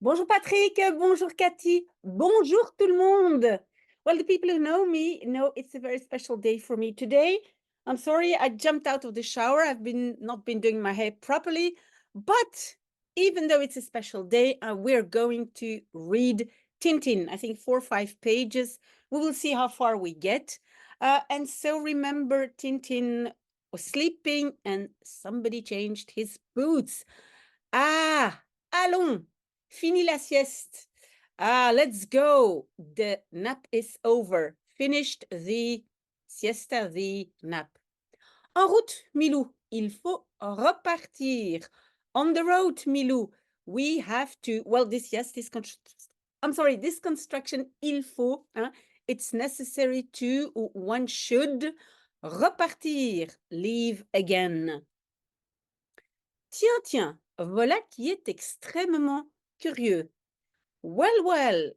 Bonjour Patrick, bonjour Cathy, bonjour tout le monde. Well, the people who know me know it's a very special day for me today. I'm sorry I jumped out of the shower. I've not been doing my hair properly, but even though it's a special day, we're going to read Tintin. I think 4 or 5 pages. We will see how far we get. And so remember, Tintin was sleeping and somebody changed his boots. Ah, allons, fini la sieste. Ah, let's go. The nap is over. Finished the siesta, the nap. En route, Milou, il faut repartir. On the road, Milou, we have to, well, this construction, il faut, hein, it's necessary to, or one should, repartir, leave again. Tiens, voilà qui est extrêmement curieux. Well,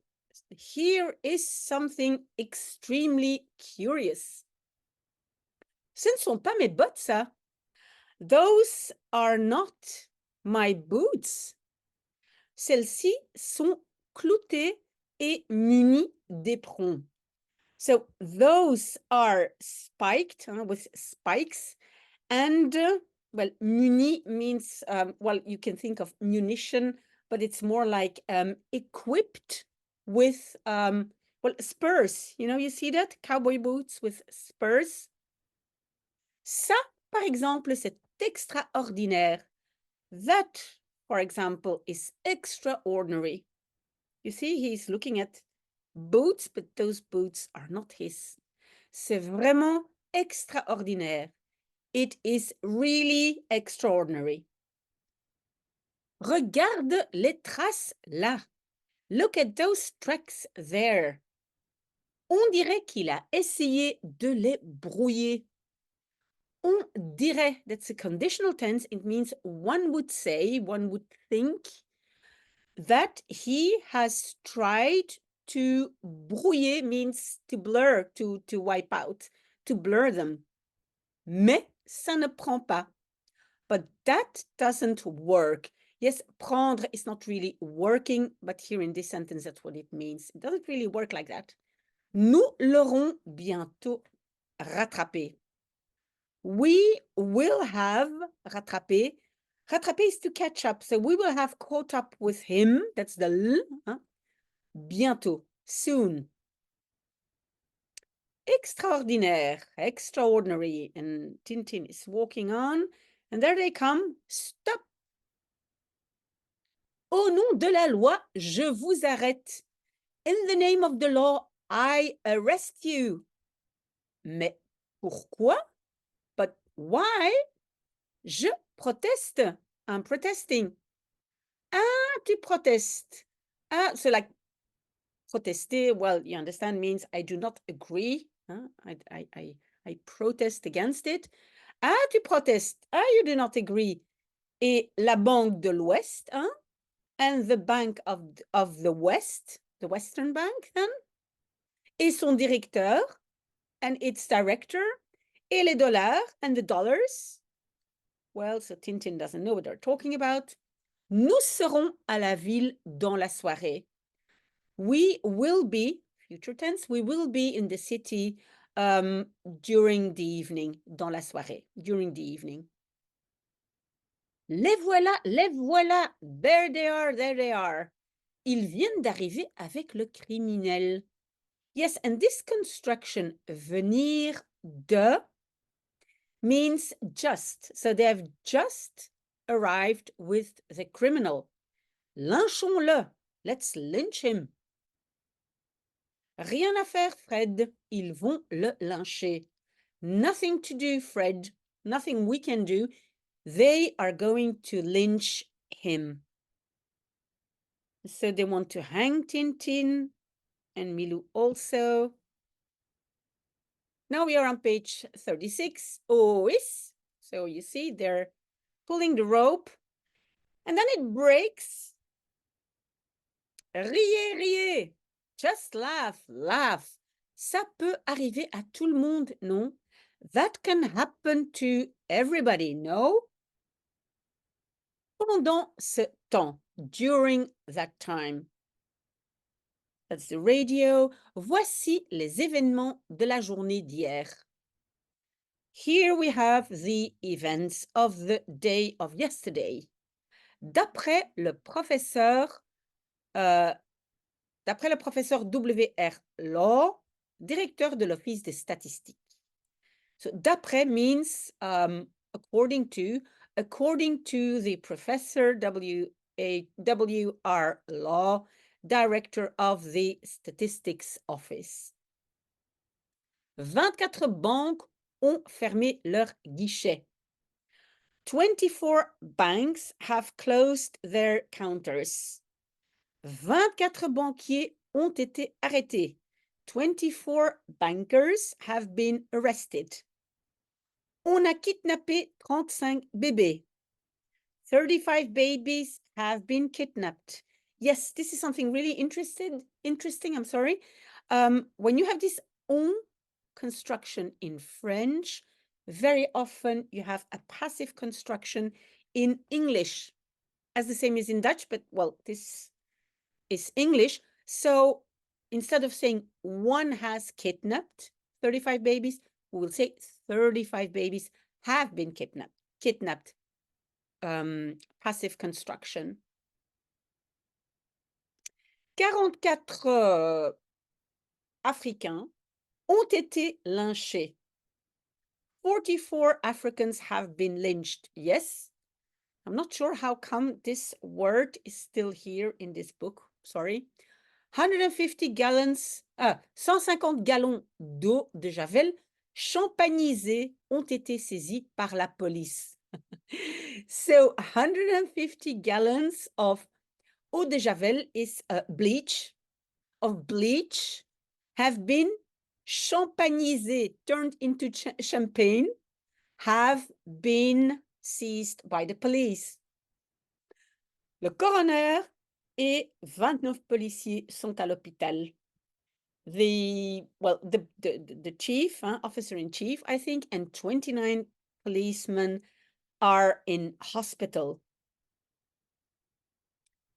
here is something extremely curious. Ce ne sont pas mes bottes, ça. Those are not my boots. Celles-ci sont cloutées et munies d'éperons. So those are spiked, with spikes, and well, muni means, well, you can think of munition, but it's more like equipped with, well, spurs. You know, you see that? Cowboy boots with spurs. Ça, par exemple, c'est extraordinaire. That, for example, is extraordinary. You see, he's looking at boots, but those boots are not his. C'est vraiment extraordinaire. It is really extraordinary. Regarde les traces là. Look at those tracks there. On dirait qu'il a essayé de les brouiller. On dirait, that's a conditional tense. It means one would say, one would think that he has tried to brouiller means to blur, to wipe out, to blur them. Mais ça ne prend pas. But that doesn't work. Yes, prendre is not really working, but here in this sentence, that's what it means. It doesn't really work like that. Nous l'aurons bientôt rattrapé. We will have rattrapé. Rattrapé is to catch up. So we will have caught up with him. That's the l. Hein? Bientôt, soon. Extraordinaire, extraordinary. And Tintin is walking on. And there they come. Stop. Au nom de la loi, je vous arrête. In the name of the law, I arrest you. Mais pourquoi? But why? Je proteste. I'm protesting. Ah, tu protestes. Ah, so like protester, well, you understand, means I do not agree. Huh? I protest against it. Ah, tu protestes. Ah, you do not agree. Et la Banque de l'Ouest, hein? And the Bank of the West, the Western Bank, then, et son directeur, and its director, et les dollars, and the dollars. Well, so Tintin doesn't know what they're talking about. Nous serons à la ville dans la soirée. We will be, future tense, we will be in the city during the evening, dans la soirée, during the evening. Les voilà, there they are. Ils viennent d'arriver avec le criminel. Yes, and this construction, venir de, means just. So they have just arrived with the criminal. Lynchons-le. Let's lynch him. Rien à faire, Fred. Ils vont le lyncher. Nothing to do, Fred. Nothing we can do. They are going to lynch him. So they want to hang Tintin and Milou also. Now we are on page 36. Ois. So you see they're pulling the rope and then it breaks. Riez. Just laugh. Ça peut arriver à tout le monde, non? That can happen to everybody, no? Pendant ce temps, during that time. That's the radio. Voici les événements de la journée d'hier. Here we have the events of the day of yesterday. D'après le professeur W.R. Law, directeur de l'Office des statistiques. So, d'après means according to the professor W.R. Law, director of the Statistics Office. 24 banques ont fermé leurs guichets. 24 banks have closed their counters. 24 banquiers ont été arrêtés. 24 bankers have been arrested. On a kidnappé 35 bébés. 35 babies have been kidnapped. Yes, this is something really interesting, I'm sorry. When you have this on construction in French, very often you have a passive construction in English, as the same as in Dutch, but well, this is English. So instead of saying one has kidnapped 35 babies, we will say 35 babies have been kidnapped. Passive construction. 44 Africains ont été lynchés. 44 Africans have been lynched. Yes. I'm not sure how come this word is still here in this book. Sorry. 150 gallons, 150 gallons d'eau de Javel champagnisée ont été saisis par la police. So 150 gallons of eau de Javel is bleach, have been champagnisé, turned into champagne, have been seized by the police. Le coroner et 29 policiers sont à l'hôpital. The chief, officer-in-chief, I think, and 29 policemen are in hospital.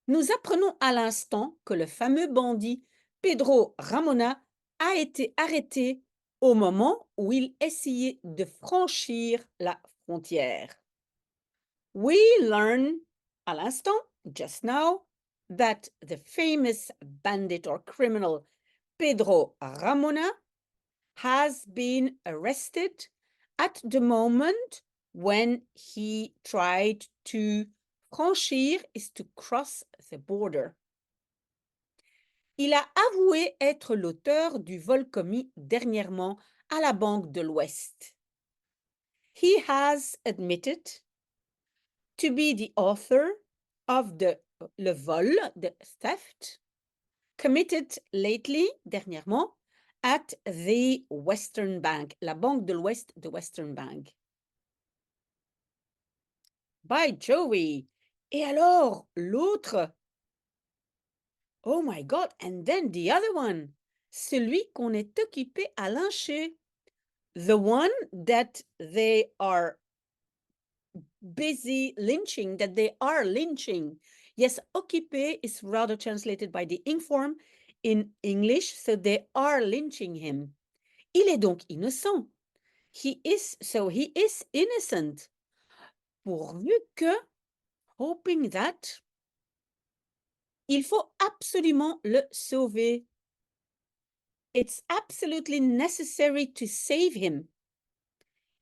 Nous apprenons à l'instant que le fameux bandit Pedro Ramona a été arrêté au moment où il essayait de franchir la frontière. We learn à l'instant, just now, that the famous bandit or criminal Pedro Ramona has been arrested at the moment when he tried to franchir is to cross the border. Il a avoué être l'auteur du vol commis dernièrement à la Banque de l'Ouest. He has admitted to be the author of le vol, the theft, committed lately, dernièrement, at the Western Bank, la Banque de l'Ouest, the Western Bank. By Joey. Et alors, l'autre? Oh my God, and then the other one, celui qu'on est occupé à lyncher. The one that they are busy lynching, that they are lynching. Yes, occupé is rather translated by the ing form in English, so they are lynching him. Il est donc innocent. He is innocent. Pourvu que, hoping that, il faut absolument le sauver. It's absolutely necessary to save him.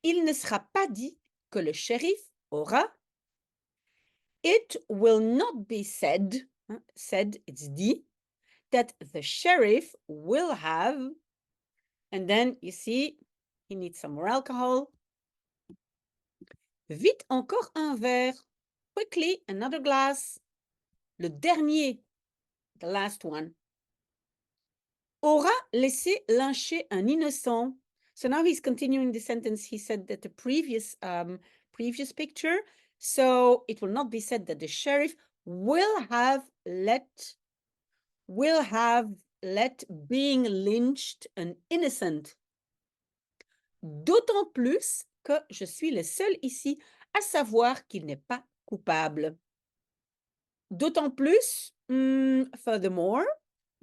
Il ne sera pas dit que le shérif aura. It will not be said, it's dit, that the sheriff will have, and then you see, he needs some more alcohol. Vite encore un verre. Quickly, another glass. Le dernier, the last one. Aura laissé lyncher un innocent. So now he's continuing the sentence he said that the previous picture. So it will not be said that the sheriff will have let being lynched an innocent. D'autant plus que je suis le seul ici à savoir qu'il n'est pas coupable. D'autant plus, furthermore,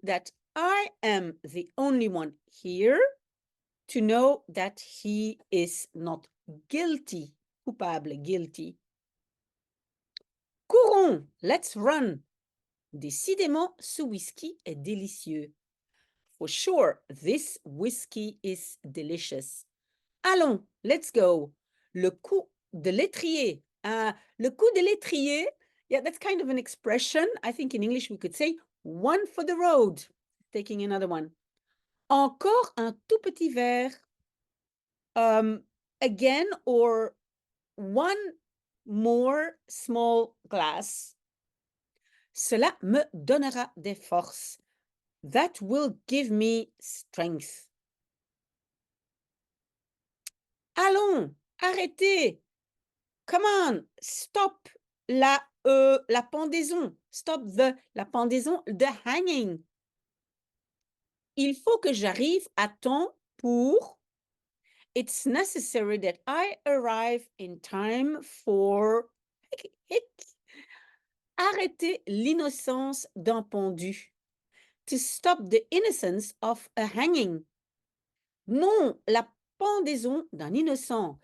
that I am the only one here to know that he is not guilty. Coupable, guilty. Courons, let's run. Décidément, ce whisky est délicieux. For sure, this whiskey is delicious. Allons, let's go. Le coup de l'étrier. Le coup de l'étrier, yeah, that's kind of an expression. I think in English we could say one for the road. Taking another one. Encore un tout petit verre. Again, or one more small glass. Cela me donnera des forces. That will give me strength. Allons, arrêtez. Come on, stop la pendaison. Stop la pendaison, the hanging. Il faut que j'arrive à temps pour. It's necessary that I arrive in time for. Arrêter l'innocence d'un pendu. To stop the innocence of a hanging. Non, la pendaison d'un innocent.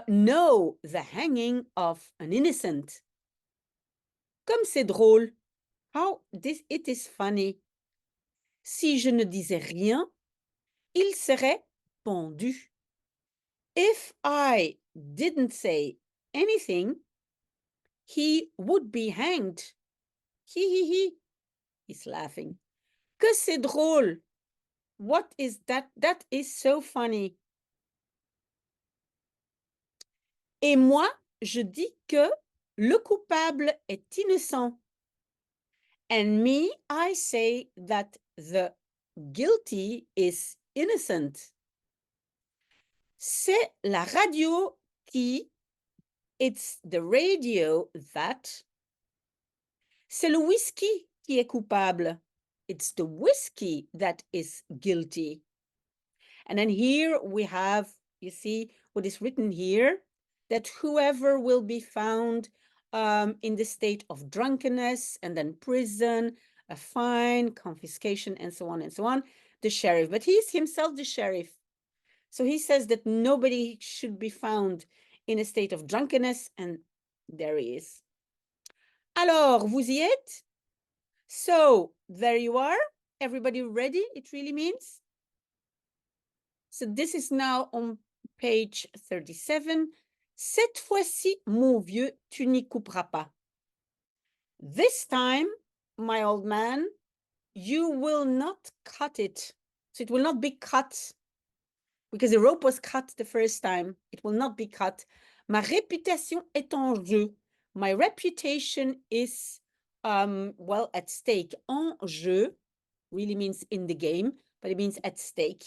No, the hanging of an innocent. Comme c'est drôle. How it is funny. Si je ne disais rien, il serait pendu. If I didn't say anything, he would be hanged. He. He's laughing. Que c'est drôle. What is that? That is so funny. Et moi, je dis que le coupable est innocent. And me, I say that the guilty is innocent. C'est la radio qui, it's the radio that. C'est le whisky qui est coupable. It's the whiskey that is guilty. And then here we have, you see what is written here, that whoever will be found in the state of drunkenness and then prison, a fine, confiscation, and so on, the sheriff. But he's himself the sheriff. So he says that nobody should be found in a state of drunkenness, and there he is. Alors, vous y êtes? So, there you are. Everybody ready, it really means? So this is now on page 37. Cette fois-ci, mon vieux, tu n'y couperas pas. This time, my old man, you will not cut it. So it will not be cut because the rope was cut the first time. It will not be cut. Ma réputation est en jeu. My reputation is, well, at stake. En jeu really means in the game, but it means at stake.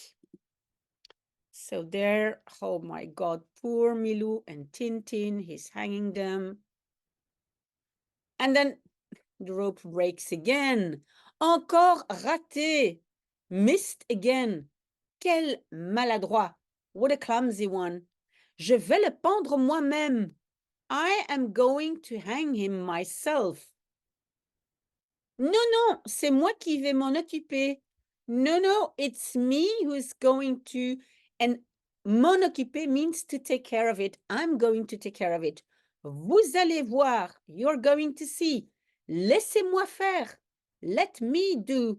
So there, oh my God, poor Milou and Tintin, he's hanging them. And then the rope breaks again. Encore raté. Missed again. Quel maladroit. What a clumsy one. Je vais le pendre moi-même. I am going to hang him myself. Non, non, c'est moi qui vais m'en occuper. No, it's me who's going to, and m'en occuper means to take care of it. I'm going to take care of it. Vous allez voir. You're going to see. Laissez-moi faire. Let me do.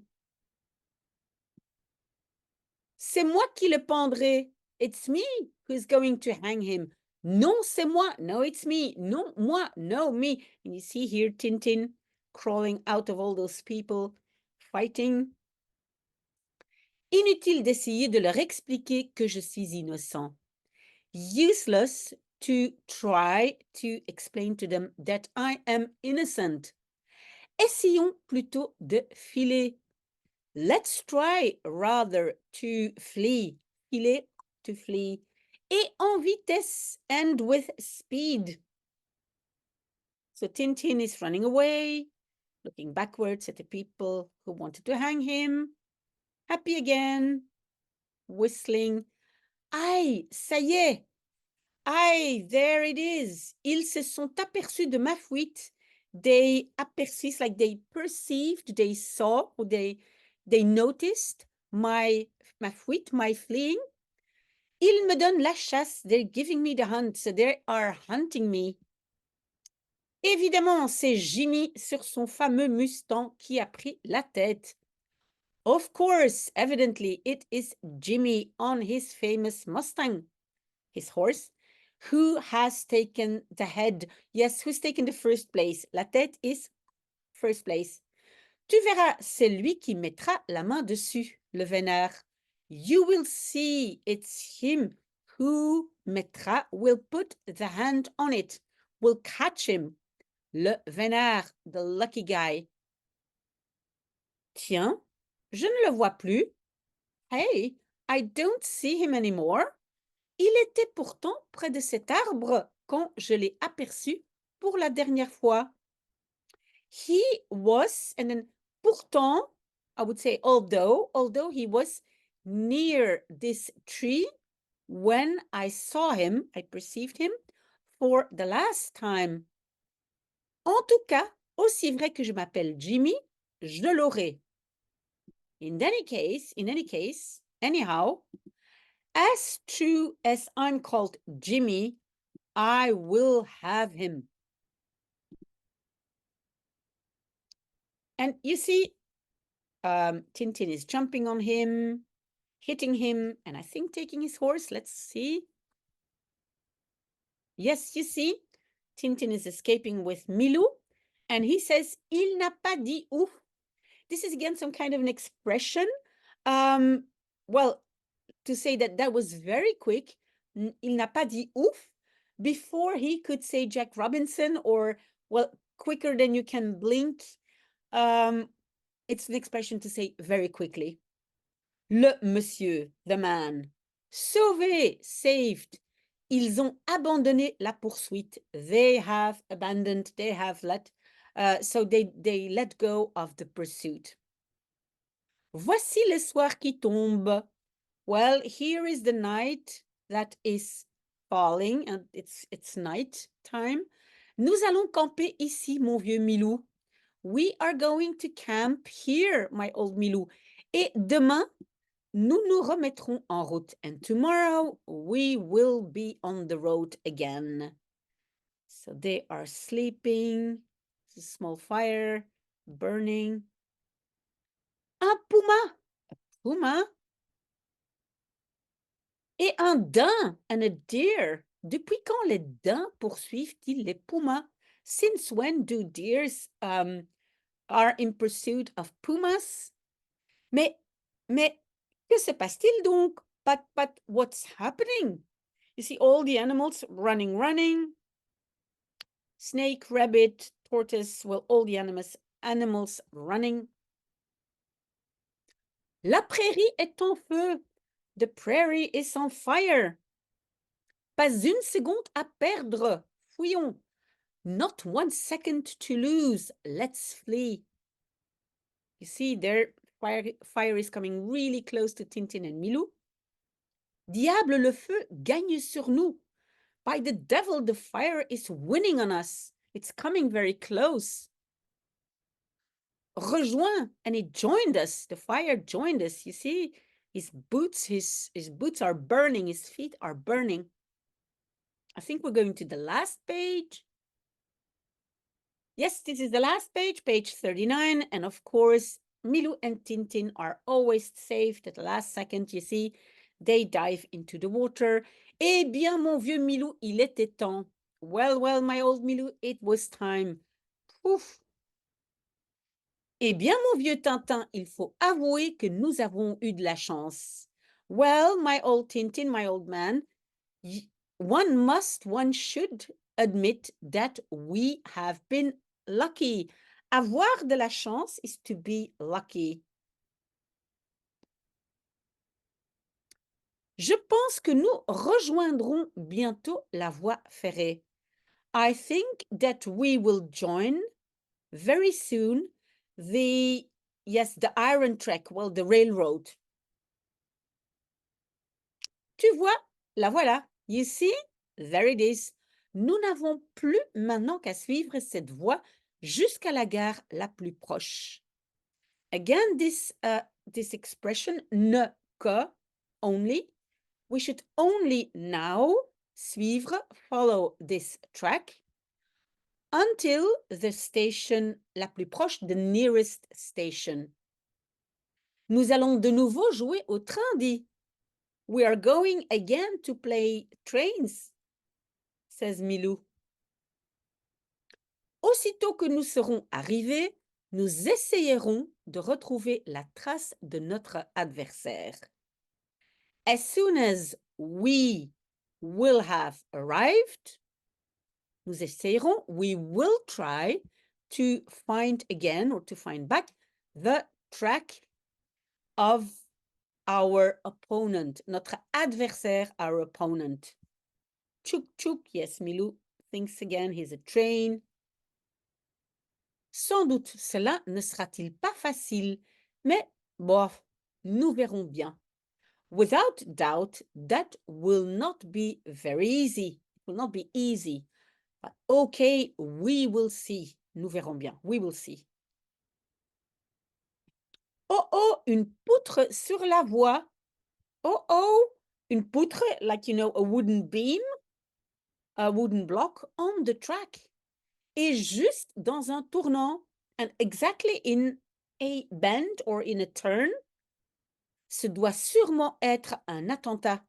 C'est moi qui le pendrai. It's me who's going to hang him. Non, c'est moi. No, it's me. Non, moi. No, me. And you see here Tintin crawling out of all those people fighting. Inutile d'essayer de leur expliquer que je suis innocent. Useless to try to explain to them that I am innocent. Essayons plutôt de filer. Let's try rather to flee. Filer, to flee. Et en vitesse, and with speed. So Tintin is running away, looking backwards at the people who wanted to hang him. Happy again, whistling. Aïe, ça y est. Aïe, there it is. Ils se sont aperçus de ma fuite they aperçus, like they perceived, they saw, or they noticed my fuite, my fleeing. Ils me donnent la chasse, they're giving me the hunt, so they are hunting me. Évidemment, c'est Jimmy sur son fameux Mustang qui a pris la tête. Of course, evidently, it is Jimmy on his famous Mustang, his horse, who has taken the head. Yes, who's taken the first place. La tête is first place. Tu verras, c'est lui qui mettra la main dessus, le vénère. You will see, it's him who mettra, will put the hand on it, will catch him. Le vénère, the lucky guy. Tiens, je ne le vois plus. Hey, I don't see him anymore. Il était pourtant près de cet arbre quand je l'ai aperçu pour la dernière fois. He was, and then pourtant, I would say although he was near this tree when I saw him, I perceived him for the last time. En tout cas, aussi vrai que je m'appelle Jimmy, je l'aurai. In any case, anyhow, as true as I'm called Jimmy, I will have him. And you see, Tintin is jumping on him, hitting him, and I think taking his horse. Let's see. Yes, you see, Tintin is escaping with Milou, and he says, il n'a pas dit ouf. This is again some kind of an expression. Well, to say that was very quick. Il n'a pas dit ouf before he could say Jack Robinson, or, well, quicker than you can blink. It's an expression to say very quickly. Le monsieur, the man. Sauvé, saved. Ils ont abandonné la poursuite. They have abandoned, they have let, so they let go of the pursuit. Voici le soir qui tombe. Well, here is the night that is falling, and it's night time. Nous allons camper ici, mon vieux Milou. We are going to camp here, my old Milou. Et demain, nous nous remettrons en route. And tomorrow, we will be on the road again. So they are sleeping. It's a small fire burning. Un puma. A puma. Et un daim, and a deer. Depuis quand les daims poursuivent-ils les pumas? Since when do deers are in pursuit of pumas? Mais que se passe-t-il donc? But what's happening? You see all the animals running. Snake, rabbit, tortoise, well, all the animals running. La prairie est en feu. The prairie is on fire. Pas une seconde à perdre. Fuyons. Not 1 second to lose. Let's flee. You see, their fire is coming really close to Tintin and Milou. Diable, le feu gagne sur nous. By the devil, the fire is winning on us. It's coming very close. Rejoint, and it joined us. The fire joined us. You see, his boots are burning. His feet are burning. I think we're going to the last page. Yes, this is the last page, page 39. And of course, Milou and Tintin are always saved at the last second. You see, they dive into the water. Eh bien, mon vieux Milou, il était temps. Well, my old Milou, it was time. Ouf. Eh bien, mon vieux Tintin, il faut avouer que nous avons eu de la chance. Well, my old Tintin, my old man, one should admit that we have been lucky. Avoir de la chance is to be lucky. Je pense que nous rejoindrons bientôt la voie ferrée. I think that we will join very soon the iron track, well, the railroad. Tu vois, la voilà. You see? There it is. Nous n'avons plus maintenant qu'à suivre cette voie jusqu'à la gare la plus proche. Again, this expression, ne que, only, we should only now suivre, follow this track until the station la plus proche, the nearest station. Nous allons de nouveau jouer au train, dit. We are going again to play trains, says Milou. Aussitôt que nous serons arrivés, nous essayerons de retrouver la trace de notre adversaire. As soon as we will have arrived, nous essayerons, we will try to find again or to find back the track of our opponent, notre adversaire, our opponent. Chuk chuk, yes, Milou thinks again, he's a train. Sans doute, cela ne sera-t-il pas facile, mais bof, nous verrons bien. Without doubt, that will not be very easy. It will not be easy. But okay, we will see. Nous verrons bien. We will see. Oh oh, une poutre sur la voie. Oh oh, une poutre, like you know, a wooden beam, a wooden block on the track. Et juste dans un tournant, and exactly in a bend or in a turn, ce doit sûrement être un attentat.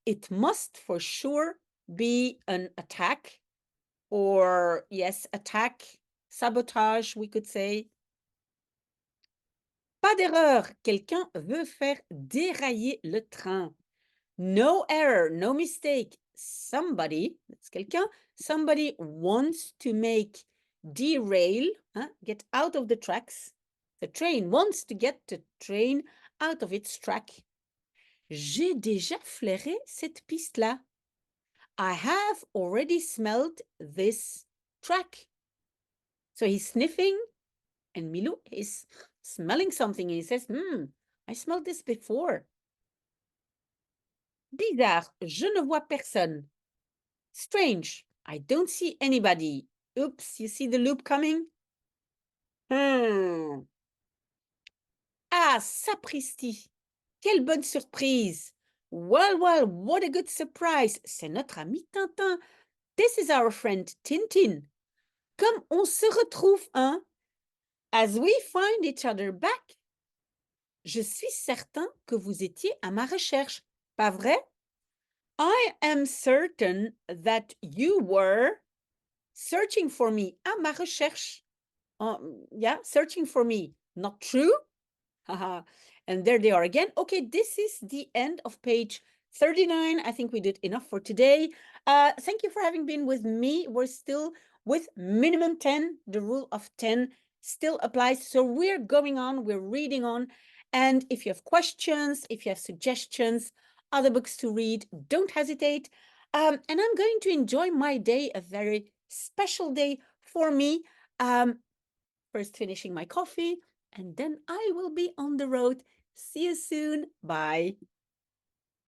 It must for sure be an attack, or yes, attack, sabotage, we could say. Pas d'erreur, quelqu'un veut faire dérailler le train. No error, no mistake. Somebody, that's quelqu'un, somebody wants to make derail, get out of the tracks. The train wants to get the train out of its track. J'ai déjà flairé cette piste-là. I have already smelled this track. So he's sniffing, and Milou is smelling something, and he says, I smelled this before. Bizarre, je ne vois personne. Strange, I don't see anybody. Oops, you see the loop coming? Ah, sapristi! Quelle bonne surprise! Well, well, what a good surprise! C'est notre ami Tintin. This is our friend Tintin. Comme on se retrouve, hein? As we find each other back. Je suis certain que vous étiez à ma recherche, pas vrai? I am certain that you were searching for me. À ma recherche. Yeah, searching for me. Not true? And there they are again. Okay, this is the end of page 39. I think we did enough for today. Thank you for having been with me. We're still with minimum 10. The rule of 10 still applies. So we're going on, we're reading on. And if you have questions, if you have suggestions, other books to read, don't hesitate. And I'm going to enjoy my day, a very special day for me. First finishing my coffee, and then I will be on the road. See you soon. Bye.